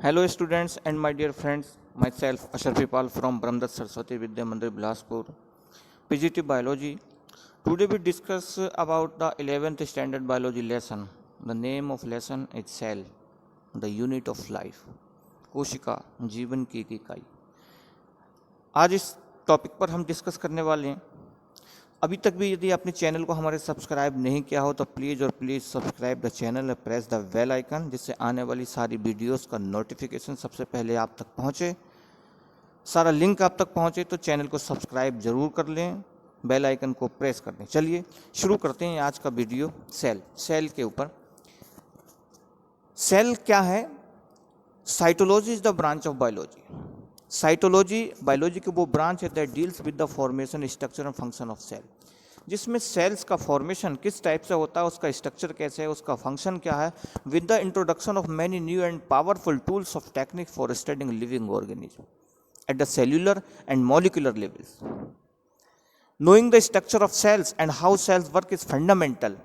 Hello students and my dear friends, myself Asharpipal from Brahmdas Saraswati Vidya Mandir Bilaspur, PGT Biology. Today we discuss about the 11th standard biology lesson. The name of lesson is cell, the unit of life. कोशिका जीवन की एक इकाई। आज इस topic पर हम discuss करने वाले हैं। अभी तक भी यदि आपने चैनल को हमारे सब्सक्राइब नहीं किया हो तो प्लीज़ सब्सक्राइब द चैनल और प्रेस द बेल आइकन, जिससे आने वाली सारी वीडियोस का नोटिफिकेशन सबसे पहले आप तक पहुंचे, सारा लिंक आप तक पहुंचे। तो चैनल को सब्सक्राइब जरूर कर लें, बेल आइकन को प्रेस कर दें। चलिए शुरू करते हैं आज का वीडियो सेल के ऊपर। सेल क्या है? Cytology is the branch of biology. Cytology biology की वो ब्रांच है that deals with the formation, structure and function of cell, जिसमें सेल्स का फॉर्मेशन किस टाइप से होता है, उसका स्ट्रक्चर कैसे है, उसका फंक्शन क्या है, with the introduction of many new and powerful tools of technique for studying living organism at the cellular and molecular levels. Knowing the structure of cells and how cells work is fundamental.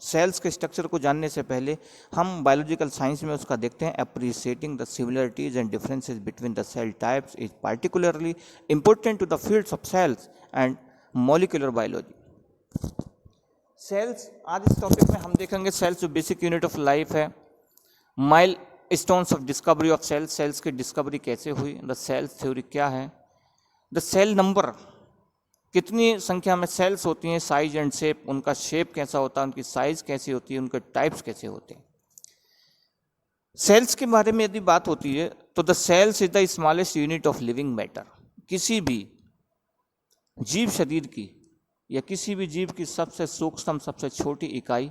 Cells के structure को जानने से पहले हम biological science में उसका देखते हैं। Appreciating the similarities and differences between the cell types is particularly important to the fields of cells and molecular biology. Cells, आज इस टॉपिक में हम देखेंगे सेल्स जो बेसिक यूनिट ऑफ लाइफ है, milestones of discovery of cells, cells की discovery कैसे हुई, द सेल्स थ्योरी क्या है, द सेल नंबर, कितनी संख्या में सेल्स होती हैं, साइज एंड शेप, उनका शेप कैसा होता है, उनकी साइज कैसी होती है, उनके टाइप्स कैसे होते हैं। सेल्स के बारे में यदि बात होती है तो the cells is the smallest unit of living matter. किसी भी जीव शरीर की या किसी भी जीव की सबसे सूक्ष्म, सबसे छोटी इकाई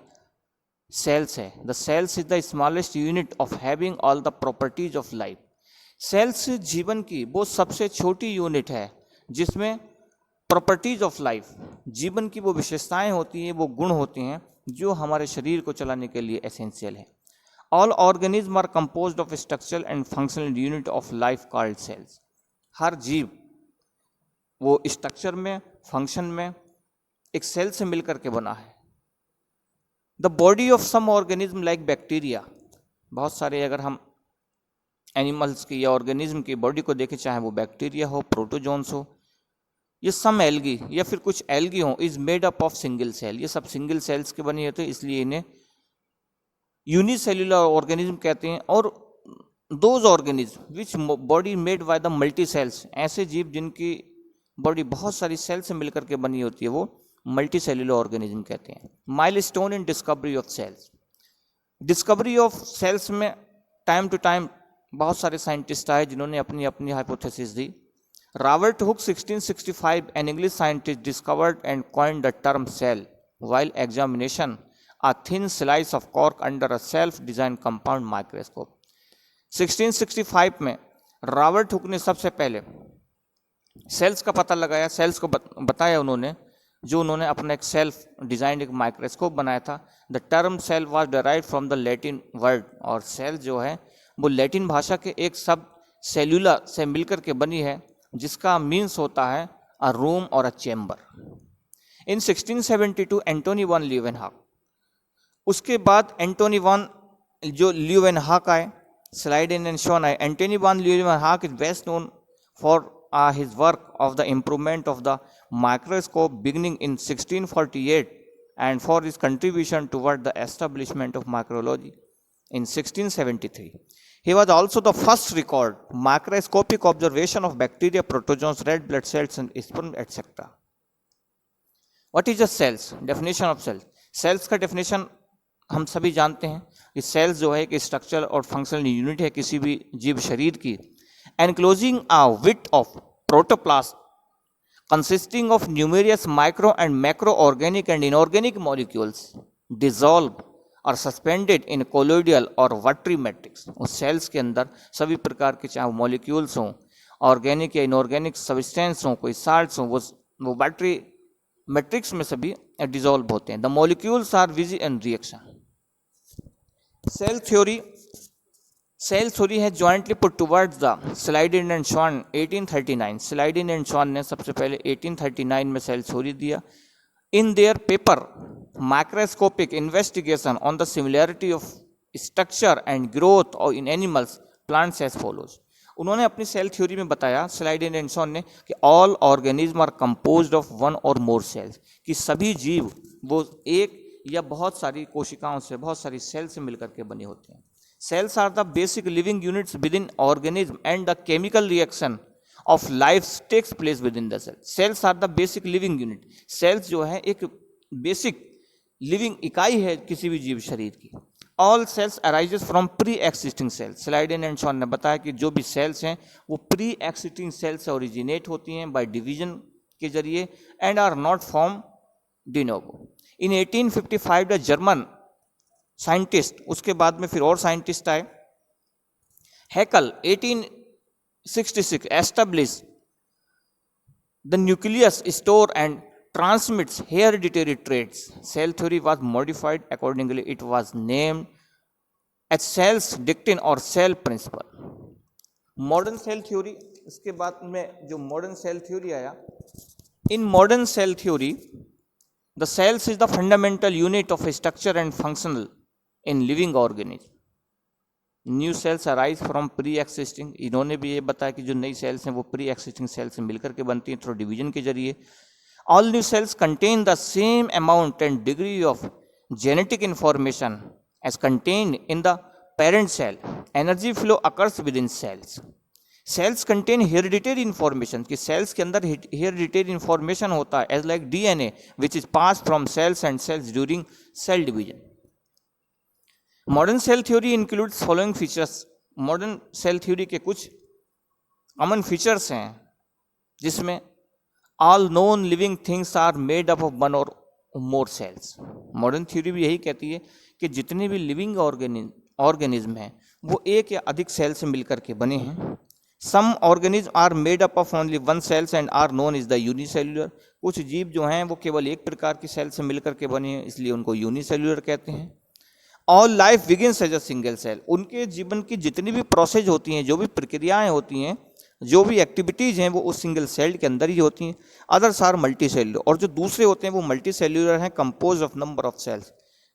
सेल्स है। The cells is the smallest unit of having all the properties of life. Cells जीवन की वो सबसे छोटी यूनिट है जिसमें प्रॉपर्टीज ऑफ लाइफ, जीवन की वो विशेषताएं होती हैं, वो गुण होते हैं जो हमारे शरीर को चलाने के लिए एसेंशियल है। All organism are composed of structural and functional unit of life called cells. हर जीव वो स्ट्रक्चर में, फंक्शन में एक सेल से मिलकर के बना है। The body of some organism like bacteria, बहुत सारे अगर हम एनिमल्स की या ऑर्गेनिज्म की बॉडी को देखें, चाहे वो बैक्टीरिया हो, प्रोटोजोन्स हो, ये सम एल्गी या फिर कुछ एल्गी हो, is made up of single cell. ये सब सिंगल सेल्स के बने होते हैं, इसलिए इन्हें यूनिसेल्युलर ऑर्गेनिज्म कहते हैं। और those organism which body made by the multi cells, ऐसे जीव जिनकी बॉडी बहुत सारी सेल से मिलकर के बनी होती है, वो मल्टी सेल्युलर ऑर्गेनिज्म कहते हैं। Milestone in discovery of cells, discovery of cells में टाइम टू टाइम बहुत सारे साइंटिस्ट आए जिन्होंने अपनी अपनी हाइपोथेसिस दी। Robert Hooke 1665, an English scientist, discovered and coined the term cell while examination a thin slice of cork under a self-designed compound microscope। 1665 में Robert Hooke ने सबसे पहले सेल्स का पता लगाया, सेल्स को बताया उन्होंने, जो उन्होंने अपना एक सेल्फ डिजाइंड एक माइक्रोस्कोप बनाया था। The term cell was derived from the Latin word, और सेल जो है वो लैटिन भाषा के एक शब्द सेल्यूला से मिलकर के बनी है, जिसका मीन्स होता है अ रूम और a chamber. In 1672 Antonie van Leeuwenhoek, उसके बाद एंटोनी वन जो ल्यूवेनहॉक आए, स्लाइड इन एंड शॉन आए। Antonie van Leeuwenhoek is best known for his work of the improvement of the microscope beginning in 1648 and for his contribution toward the establishment of microbiology in 1673. He was also the first record microscopic observation of bacteria, protozoans, red blood cells and sperm etc. What is the cells? Definition of cells. Cells का definition हम सभी जानते हैं कि cells जो है एक structure और फंक्शनल यूनिट है किसी भी जीव शरीर की, enclosing a width of protoplasm consisting of numerous micro and macroorganic and inorganic molecules dissolved or suspended in colloidal or watery matrix। उस सेल्स के अंदर सभी प्रकार के चाहे मॉलिक्यूल्स हों, ऑर्गेनिक या इनऑर्गेनिक सब्सटेंस हों, कोई साल्ट्स हों, वो वाटरी मैट्रिक्स में सभी डिजोल्व होते हैं। The molecules are busy in reaction. Cell theory, cell theory है jointly put towards the Schleiden and Schwann 1839। Schleiden and Schwann ने सबसे पहले 1839 में सेल थ्योरी दिया। In their paper microscopic investigation on the similarity of structure and growth in animals plants as follows. उन्होंने अपनी cell theory में बताया, Schleiden and Schwann ने, कि all organism are composed of one or more sales, कि सभी जीव वो एक या बहुत सारी कोशिकाओं से, बहुत सारी सेल से मिलकर के बने होते हैं। Cells are the basic living units with in organism and the chemical reaction of life takes place with in the cell. Cells are the basic living unit. Cells जो है एक बेसिक लिविंग इकाई है किसी भी जीव शरीर की। All cells arises from pre existing cells. Schleiden and Schwann ने बताया कि जो भी सेल्स हैं वो प्री एक्सिस्टिंग सेल से ओरिजिनेट होती हैं बाय डिवीजन के जरिए and are not form de novo. In 1855 the German scientist, उसके बाद में फिर और साइंटिस्ट आए, Haeckel 1866 establish the nucleus store and transmits hereditary traits. Cell theory was modified accordingly. It was named as Cell's dictin or cell principle. Modern cell theory, इसके बाद में जो modern cell theory आया, in modern cell theory, the cells is the fundamental unit of structure and functional in living organism. New sales arise from pre existing. इन्होंने भी ये बताया कि जो नई सेल्स हैं वो प्री एक्सिस्टिंग सेल से मिलकर के बनती हैं थ्रू डिवीजन के जरिए। All new cells contain the same amount and degree of genetic information as contained in the parent cell. Energy flow occurs within cells. Cells contain hereditary information, कि cells के अंदर hereditary information होता है, as like DNA, which is passed from cells and cells during cell division. Modern cell theory includes following features. Modern cell theory के कुछ common features हैं जिसमें all known living things are made up of one or more cells. Modern theory भी यही कहती है कि जितने भी लिविंग ऑर्गेनिज्म हैं वो एक या अधिक सेल से मिलकर के बने हैं। Some organism are made up of only one cells and are known is the unicellular. कुछ जीव जो हैं वो केवल एक प्रकार की सेल से मिलकर के बने हैं, इसलिए उनको यूनिसेल्युलर कहते हैं। All life begins as a single cell. उनके जीवन की जितनी भी प्रोसेस होती हैं, जो भी प्रक्रियाएं होती हैं, जो भी एक्टिविटीज़ हैं वो उस सिंगल सेल के अंदर ही होती हैं। Others are multi cellular. और जो दूसरे होते हैं वो मल्टी सेल्युलर हैं, compose of number of cells,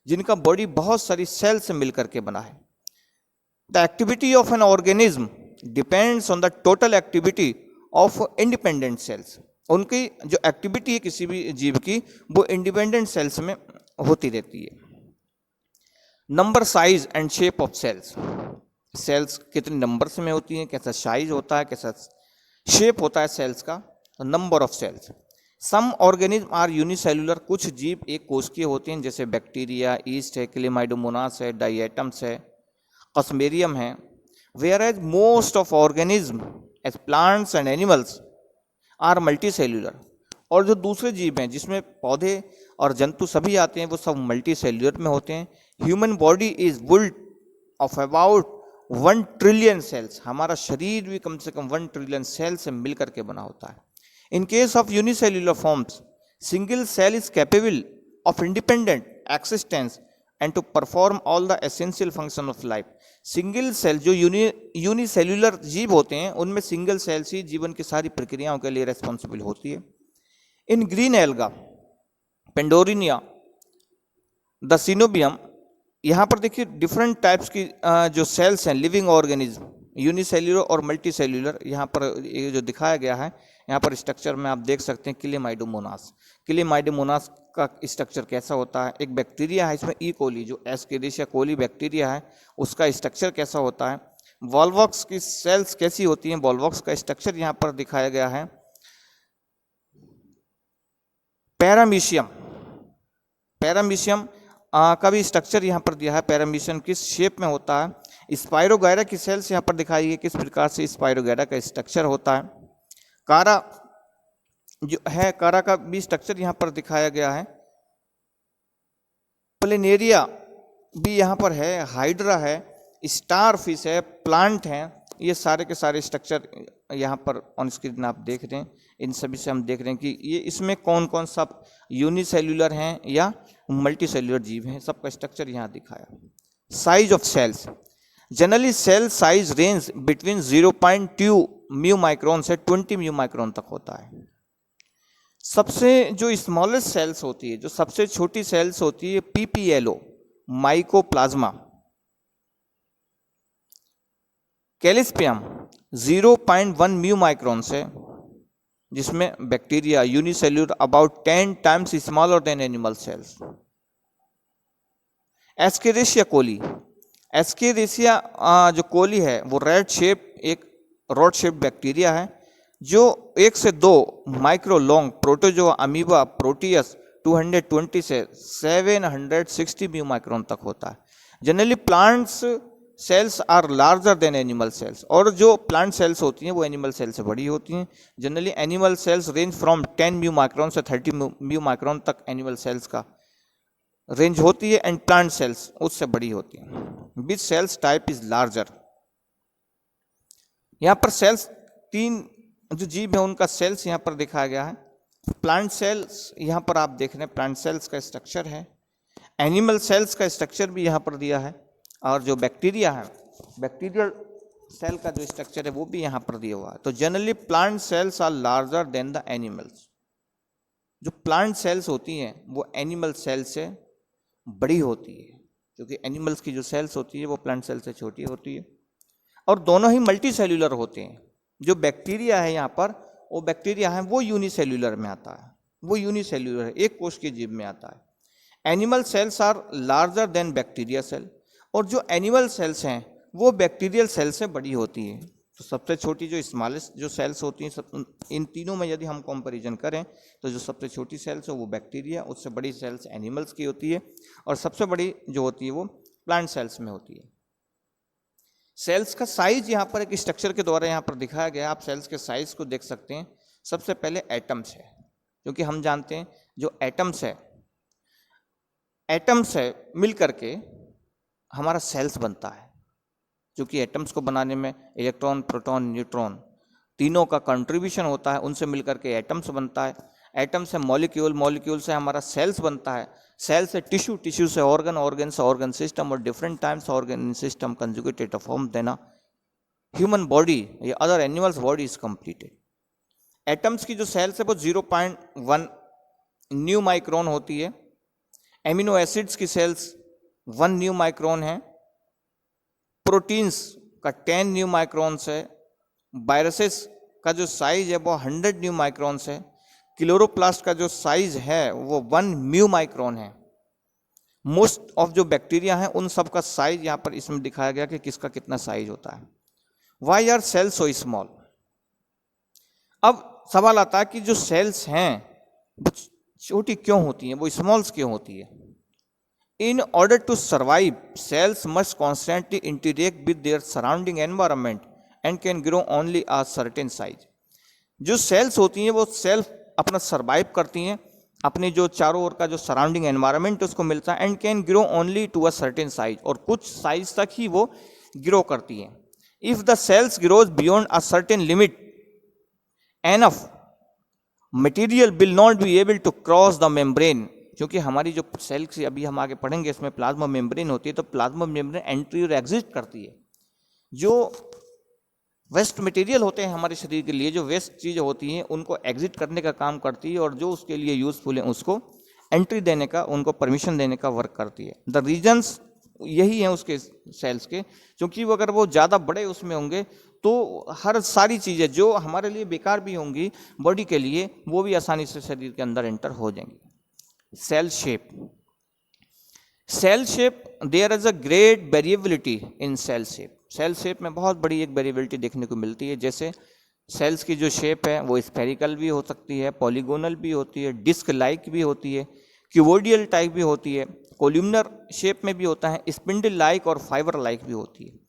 जिनका बॉडी बहुत सारी सेल से मिलकर के बना है। The activity of an organism depends on the total activity of independent cells. उनकी जो एक्टिविटी है किसी भी जीव की वो इंडिपेंडेंट सेल्स में होती रहती है। Number, size and shape of cells. Cells कितने नंबर्स में होती हैं, कैसा साइज होता है, कैसा शेप होता है सेल्स का। Number of cells. Some organism are unicellular. कुछ जीव एक कोशिकीय होते हैं, जैसे बैक्टीरिया, ईस्ट है, क्लेमाइडोमोनास है, डाइएटम्स है, कस्मेरियम है। Whereas most of organism as plants and animals are multi cellular. और जो दूसरे जीव हैं जिसमें पौधे और जंतु सभी आते हैं वो सब मल्टी सेल्युलर में होते हैं। Human body is built of about 1 trillion cells. हमारा शरीर भी कम से कम 1 ट्रिलियन सेल से मिलकर के बना होता है। In case of unicellular forms, single cell is capable of independent existence and to perform all the essential function of life. Single cell जो यूनिसेल्युलर जीव होते हैं उनमें सिंगल सेल ही जीवन की सारी प्रक्रियाओं के लिए रेस्पॉन्सिबल होती है। In green alga, pandorina, the coenobium, यहाँ पर देखिए डिफरेंट टाइप्स की जो सेल्स हैं लिविंग ऑर्गेनिज्म, यूनिसेल्युलर और मल्टी सेल्युलर, यहाँ पर ये जो दिखाया गया है यहाँ पर स्ट्रक्चर में आप देख सकते हैं क्लेमाइडोमोनास। क्लेमाइडोमोनास का स्ट्रक्चर कैसा होता है। एक बैक्टीरिया है इसमें ई कोली, जो एस्केरिशिया कोली बैक्टीरिया है, उसका स्ट्रक्चर कैसा होता है। वॉल्वॉक्स की सेल्स कैसी होती हैं, वॉल्वॉक्स का स्ट्रक्चर यहाँ पर दिखाया गया है। पैरामीशियम, पैरामीशियम का भी स्ट्रक्चर यहाँ पर दिया है। पैरामीशियम किस शेप में होता है। स्पाइरोगैरा की सेल्स यहाँ पर दिखाई है किस प्रकार से स्पाइरोगैरा का स्ट्रक्चर होता है। कारा जो है, कारा का भी स्ट्रक्चर यहाँ पर दिखाया गया है। प्लेनेरिया भी यहाँ पर है, हाइड्रा है, स्टार फिश है, प्लांट हैं। ये सारे के सारे स्ट्रक्चर यहाँ पर ऑन स्क्रीन आप देख रहे हैं। इन सभी से हम देख रहे हैं कि ये इसमें कौन कौन सा यूनिसेल्युलर हैं या मल्टी सेल्युलर जीव हैं, सबका स्ट्रक्चर यहाँ दिखाया। Size of cells. Generally cell size range between 0.2 mu micron से 20 म्यू माइक्रोन तक होता है। सबसे जो स्मॉलेस्ट सेल्स होती है, जो सबसे छोटी सेल्स होती है, PPLO, mycoplasma. Gallisepticum 0.1 mu micron से, जिसमें bacteria unicellular about 10 times smaller than animal cells. Escherichia coli, Escherichia जो कोली है वो रेड शेप एक रॉड शेप बैक्टीरिया है जो 1 से 2 micro long protozoa amoeba proteus 220 से 760 म्यू माइक्रोन तक होता है। Generally plants cells are larger than animal cells, और जो प्लांट सेल्स होती हैं वो एनिमल सेल से बड़ी होती हैं। Generally animal cells range from 10 mu micron से 30 म्यू माइक्रोन तक एनिमल सेल्स का रेंज होती है, एंड प्लांट सेल्स उससे बड़ी होती हैं। विच सेल्स टाइप इज लार्जर। यहाँ पर सेल्स 3 जो जीव है उनका सेल्स यहाँ पर दिखाया गया है। प्लांट सेल्स यहाँ पर आप देख रहे हैं, प्लांट सेल्स का स्ट्रक्चर है, एनिमल सेल्स का स्ट्रक्चर भी यहाँ पर दिया है, और जो बैक्टीरिया है बैक्टीरियल सेल का जो स्ट्रक्चर है वो भी यहाँ पर दिया हुआ है। तो generally plant cells are larger than the animals. जो प्लांट सेल्स होती हैं वो एनिमल सेल से बड़ी होती है, क्योंकि एनिमल्स की जो सेल्स होती है वो प्लांट सेल से छोटी होती है, और दोनों ही मल्टी सेल्यूलर होते हैं। जो बैक्टीरिया है यहाँ पर, वो बैक्टीरिया है वो यूनिसेल्यूलर में आता है, वो यूनिसेल्यूलर है, एक कोश के जीव में आता है। Animal cells are larger than bacteria cell, और जो एनिमल सेल्स हैं वो बैक्टीरियल सेल से बड़ी होती है। तो सबसे छोटी जो स्मॉलेस्ट जो सेल्स होती हैं, इन तीनों में यदि हम कंपैरिजन करें तो जो सबसे छोटी सेल्स है वो बैक्टीरिया, उससे बड़ी सेल्स एनिमल्स की होती है, और सबसे बड़ी जो होती है वो प्लांट सेल्स में होती है। सेल्स का साइज यहाँ पर एक स्ट्रक्चर के द्वारा यहाँ पर दिखाया गया है। आप सेल्स के साइज को देख सकते हैं। सबसे पहले एटम्स है, क्योंकि हम जानते हैं जो एटम्स है मिल करके हमारा सेल्स बनता है, क्योंकि एटम्स को बनाने में इलेक्ट्रॉन, प्रोटॉन, न्यूट्रॉन तीनों का कंट्रीब्यूशन होता है, उनसे मिलकर के एटम्स बनता है। एटम से मॉलिक्यूल, मॉलिक्यूल से हमारा सेल्स बनता है, सेल से टिश्यू, टिश्यू से ऑर्गन, ऑर्गन से ऑर्गन सिस्टम, और different times organ system conjugated form देना ह्यूमन बॉडी या other animals body is completed. Atoms की जो सेल्स है वो 0.1 न्यू माइक्रोन होती है। एमिनो एसिड्स की सेल्स 1 न्यू माइक्रोन है। प्रोटीन्स का 10 न्यू माइक्रोन है। वायरसेस का जो साइज है वो 100 न्यू माइक्रोन है। क्लोरोप्लास्ट का जो साइज है वो 1 म्यू माइक्रोन है। मोस्ट ऑफ जो बैक्टीरिया हैं उन सब का साइज यहाँ पर इसमें दिखाया गया कि किसका कितना साइज होता है। Why are cells so small. अब सवाल आता है कि जो सेल्स हैं वो छोटी क्यों होती हैं, वो स्मॉल्स क्यों होती है। In order to survive, cells must constantly interact with their surrounding environment and can grow only a certain size. जो सेल्स होती हैं वो सेल्फ अपना सर्वाइव करती हैं, अपने जो चारों ओर का जो सराउंडिंग एनवायरनमेंट उसको मिलता है, and can grow only to a certain size, और कुछ साइज तक ही वो ग्रो करती हैं। If the cells grows beyond a certain limit, enough material will not be able to cross the membrane. क्योंकि हमारी जो सेल्स अभी हम आगे पढ़ेंगे इसमें प्लाज्मा मेम्ब्रेन होती है, तो प्लाज्मा मेम्ब्रेन एंट्री और एग्जिट करती है। जो वेस्ट मटेरियल होते हैं हमारे शरीर के लिए, जो वेस्ट चीज़ें होती हैं उनको एग्जिट करने का काम करती है, और जो उसके लिए यूजफुल है उसको एंट्री देने का, उनको परमिशन देने का वर्क करती है। द रीजन्स यही हैं उसके सेल्स के, क्योंकि वो अगर वो ज़्यादा बड़े उसमें होंगे तो हर सारी चीज़ें जो हमारे लिए बेकार भी होंगी बॉडी के लिए, वो भी आसानी से शरीर के अंदर एंटर हो जाएंगी। Cell shape, cell shape, there is a great variability in cell shape. Cell shape में बहुत बड़ी एक वेरिएबिलिटी देखने को मिलती है। जैसे सेल्स की जो शेप है वो स्फेरिकल भी हो सकती है, पॉलीगोनल भी होती है, डिस्क लाइक भी होती है, क्यूबोइडियल टाइप भी होती है, कोल्यूमनर शेप में भी होता है, स्पिंडल लाइक और फाइबर लाइक भी होती है।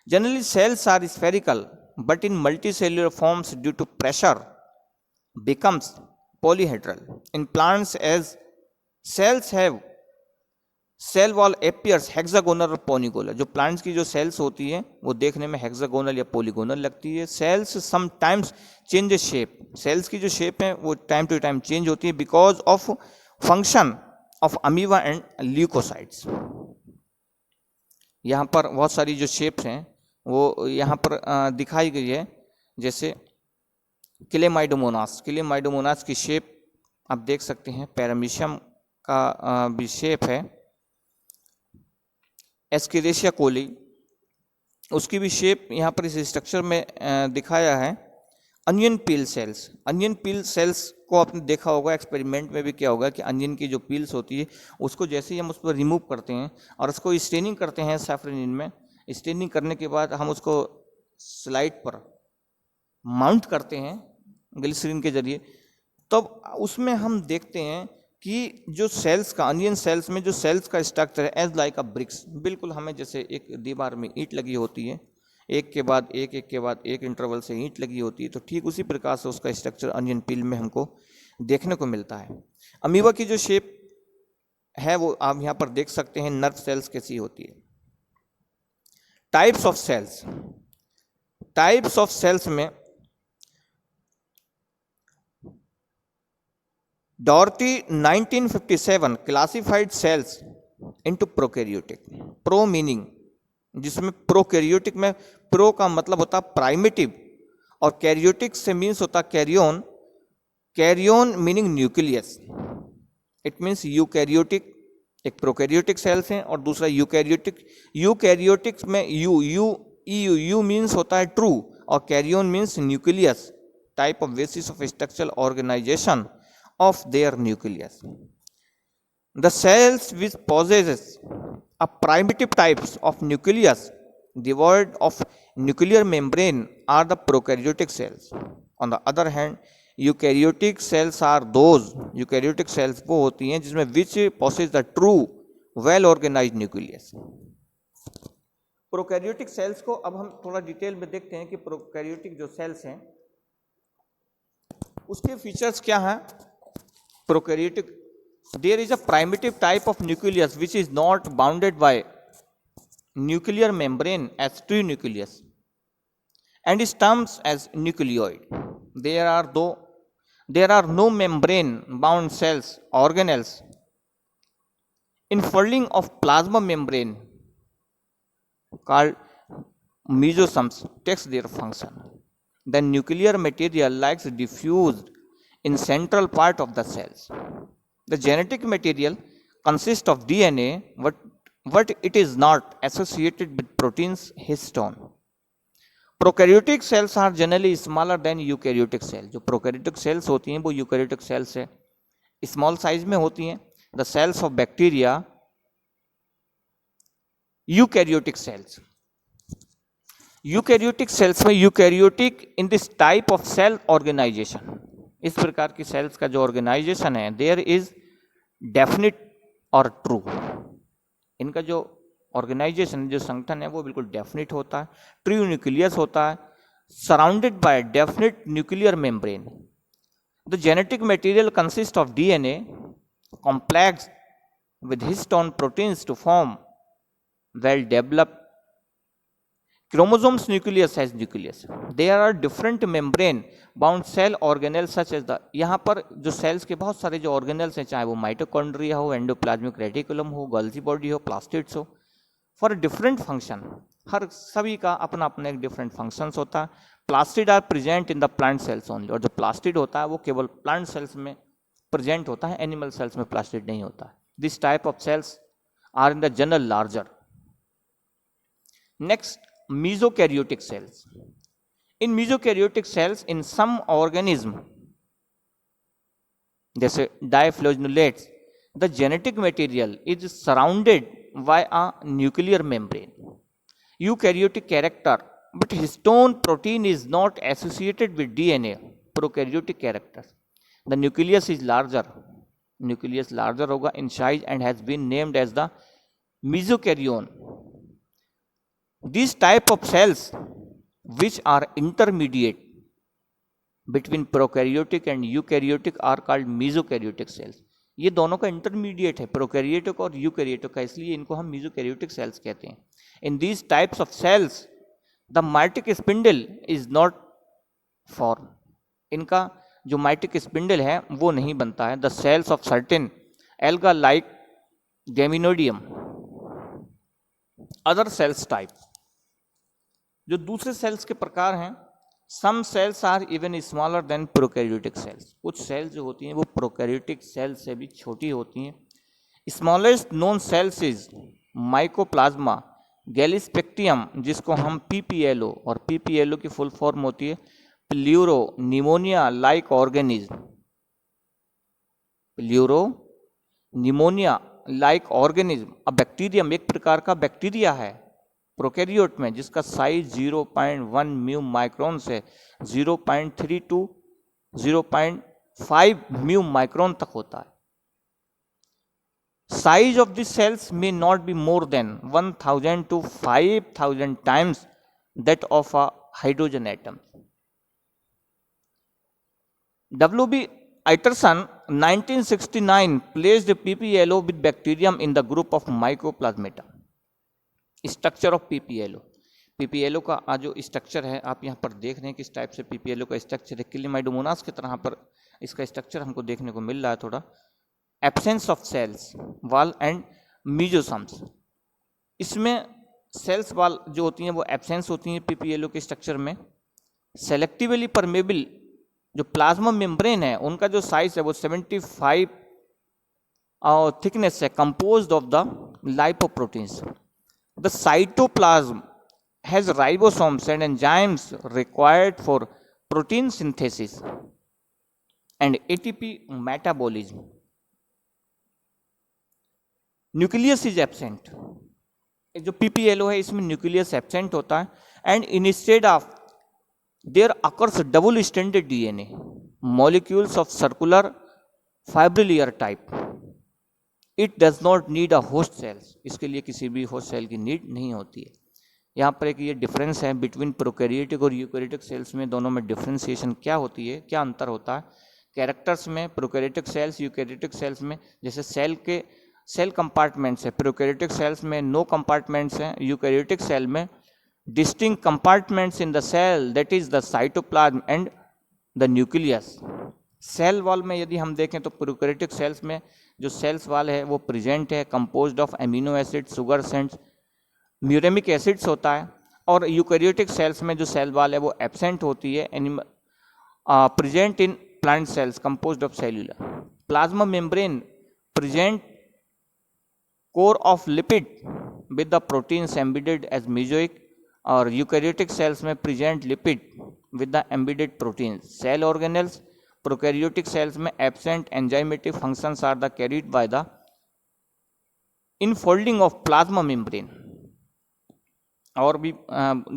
Generally cells are spherical but in multicellular forms due to pressure becomes polyhedral. In plants, as cells have cell wall appears hexagonal और पोलीगोनल। जो प्लांट्स की जो सेल्स होती है वो देखने में हेक्सागोनल या पोलीगोनल लगती है। Cells sometimes change shape, cells की जो शेप है वो टाइम टू टाइम चेंज होती है because of function of amoeba and leukocytes. यहाँ पर बहुत सारी जो शेप्स हैं वो यहाँ पर दिखाई गई है। जैसे क्लेमाइडोमोनास, क्लेमाइडोमोनास की शेप आप देख सकते हैं, पैरामीशियम का भी शेप है। एस्केरेशिया कोली, उसकी भी शेप यहाँ पर इस स्ट्रक्चर में दिखाया है। Onion peel cells, onion peel cells को आपने देखा होगा, एक्सपेरिमेंट में भी क्या होगा कि अनियन की जो पील्स होती है उसको जैसे ही हम उस पर रिमूव करते हैं और उसको स्टेनिंग करते हैं सैफरनिन में, स्टेनिंग करने के बाद हम उसको स्लाइड पर माउंट करते हैं ग्लिसरीन के जरिए, तब उसमें हम देखते हैं कि जो सेल्स का, अनियन सेल्स में जो सेल्स का स्ट्रक्चर है एज लाइक अ ब्रिक्स, बिल्कुल हमें जैसे एक दीवार में ईंट लगी होती है, एक के बाद एक, एक के बाद एक इंटरवल से ईंट लगी होती है, तो ठीक उसी प्रकार से उसका स्ट्रक्चर अनियन पील में हमको देखने को मिलता है। अमीबा की जो शेप है वो आप यहाँ पर देख सकते हैं, नर्व सेल्स कैसी होती है। Types of cells, types of cells में Dougherty 1957 classified cells into prokaryotic, pro meaning, जिसमें प्रोकैरियोटिक में प्रो का मतलब होता है प्राइमेटिव और कैरियोटिक से मीन्स होता karyon, karyon meaning nucleus, it means eukaryotic, एक प्रोकैरियोटिक सेल्स हैं और दूसरा यूकैरियोटिक। यूकैरियोटिक में यू मीन्स होता है ट्रू और karyon means nucleus, type of basis of structural organisation of their nucleus. The cells which possesses a primitive types of nucleus devoid of nuclear membrane are the prokaryotic cells. On the other hand, eukaryotic cells are those eukaryotic cells वो होती हैं जिसमें which possess the true well organized nucleus. Prokaryotic cells को अब हम थोड़ा detail में देखते हैं कि प्रोकैरियोटिक जो सेल्स हैं उसके फीचर्स क्या हैं। Prokaryotic, there is a primitive type of nucleus which is not bounded by nuclear membrane as true nucleus and is termed as nucleoid. There are no membrane bound cells, organelles. Unfolding of plasma membrane called mesosomes takes their function. The nuclear material lies diffused in central part of the cells. The genetic material consists of DNA, but it is not associated with proteins histone. Prokaryotic cells are generally smaller than eukaryotic cells. जो prokaryotic cells होती हैं वो eukaryotic cells से small size में होती हैं. The cells of bacteria, eukaryotic cells. Eukaryotic cells में eukaryotic in this type of cell organization. इस प्रकार की सेल्स का जो ऑर्गेनाइजेशन है देयर इज डेफिनिट और ट्रू, इनका जो ऑर्गेनाइजेशन जो संगठन है वो बिल्कुल डेफिनिट होता है, ट्रू न्यूक्लियस होता है, surrounded by definite nuclear membrane. The genetic material consist of DNA complex with histone proteins to form well developed chromosomes nucleus has nucleus. There are different membrane bound cell organelles such as the, यहाँ पर जो sales के बहुत सारे जो organelles हैं, चाहे वो माइटोकॉन्ड्रिया हो, एंडोप्लाज्मिक रेटिकुलम हो, गोल्गी बॉडी हो, प्लास्टिड्स हो, फॉर डिफरेंट फंक्शन, हर सभी का अपना अपना एक डिफरेंट फंक्शंस होता है। Plastid are present in the plant cells only, और जो प्लास्टिड होता है वो केवल प्लांट सेल्स में प्रेजेंट होता है, एनिमल सेल्स में प्लास्टिड नहीं होता है। This type of cells are in the general larger. Next, mesokaryotic cells. In mesokaryotic cells, in some organism, जैसे diphlogenolates, the genetic material is surrounded by a nuclear membrane. Eukaryotic character, but histone protein is not associated with DNA. Prokaryotic character. The nucleus is larger. Nucleus larger होगा in size and has been named as the mesokaryon. These type of cells which are intermediate between prokaryotic and eukaryotic are called mesokaryotic cells. ये दोनों का intermediate है, prokaryotic और eukaryotic का, इसलिए इनको हम mesokaryotic cells कहते हैं. In these types of cells, the mitic spindle is not formed. इनका जो माइटिक स्पिंडल है वो नहीं बनता है. The cells of certain alga like Gymnodium. Other cells type, जो दूसरे सेल्स के प्रकार हैं, some cells are even smaller than prokaryotic cells. कुछ सेल्स जो होती हैं वो प्रोकैरियोटिक सेल्स से भी छोटी होती हैं. Smallest known cells is mycoplasma gallisepticum जिसको हम PPLO, और PPLO की फुल फॉर्म होती है pleuro pneumonia like organism. Pleuro pneumonia like organism, अब बैक्टीरियम एक प्रकार का बैक्टीरिया है प्रोकैरियोट में जिसका साइज 0.1 म्यू माइक्रोन से 0.3 to 0.5 म्यू माइक्रोन तक होता है। Size of the cells may not be more than 1000 to 5000 times that of a hydrogen atom. W.B. Iterson 1969 placed PPLO with bacterium in the group of Mycoplasmata. Structure of PPLO. PPLO का जो structure है आप यहाँ पर देख रहे हैं किस टाइप से PPLO का स्ट्रक्चर है। क्लिमाइडोमोनास की तरह पर इसका स्ट्रक्चर हमको देखने को मिल रहा है थोड़ा। Absence of cells wall and mesosomes, इसमें सेल्स वॉल जो होती हैं वो एब्सेंस होती हैं PPLO के स्ट्रक्चर में। सेलेक्टिवली परमेबल जो प्लाज्मा मेम्ब्रेन है उनका जो साइज है वो 75 और थिकनेस है, composed of the lipoproteins. The cytoplasm has ribosomes and enzymes required for protein synthesis and ATP metabolism. Nucleus is absent, जो PPLO है इसमें न्यूक्लियस एब्सेंट होता है। And instead of there occurs double standard DNA molecules of circular fibrillar type. It does not need a host cells, इसके लिए किसी भी host cell की नीड नहीं होती है। यहाँ पर एक ये डिफरेंस है बिटवीन प्रोकैरियोटिक और यूकैरियोटिक सेल्स में, दोनों में डिफ्रेंसिएशन क्या होती है, क्या अंतर होता है कैरेक्टर्स में। प्रोकैरियोटिक सेल्स यूकैरियोटिक सेल्स में जैसे सेल के सेल कंपार्टमेंट्स है, प्रोकैरियोटिक सेल्स में नो कंपार्टमेंट्स हैं, यूकैरियोटिक सेल में distinct compartments in the cell that is the cytoplasm and the nucleus. Cell wall में यदि हम देखें तो प्रोकैरियोटिक सेल्स में जो सेल्स वॉल है वो प्रेजेंट है, composed of amino acid, sugars and muramic acids होता है। और यूकैरियोटिक सेल्स में जो सेल वॉल है वो एब्सेंट होती है, present in plant cells composed of cellular. Plasma membrane present core of lipid with the proteins embedded as mesoic, और यूकैरियोटिक सेल्स में present lipid with the embedded proteins. Cell organelles prokaryotic cells में absent enzymatic functions are the carried by the infolding of plasma membrane। और भी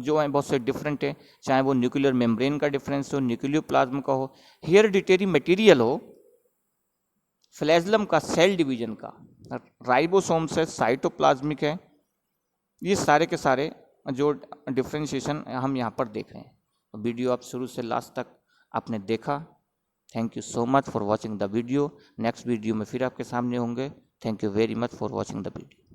जो है बहुत से different है, चाहे वो न्यूक्लियर मेम्ब्रेन का डिफरेंस हो, न्यूक्लियोप्लाज्म का हो, हेरिडिटरी मटेरियल हो, फ्लैजलम का सेल डिवीजन का, राइबोसोम्स है, साइटोप्लाज्मिक है, ये सारे के सारे जो डिफ्रेंशिएशन हम यहाँ पर देख रहे हैं। वीडियो आप शुरू से लास्ट तक आपने देखा। Thank you so much for watching the video. Next video में फिर आपके सामने होंगे। Thank you very much for watching the video.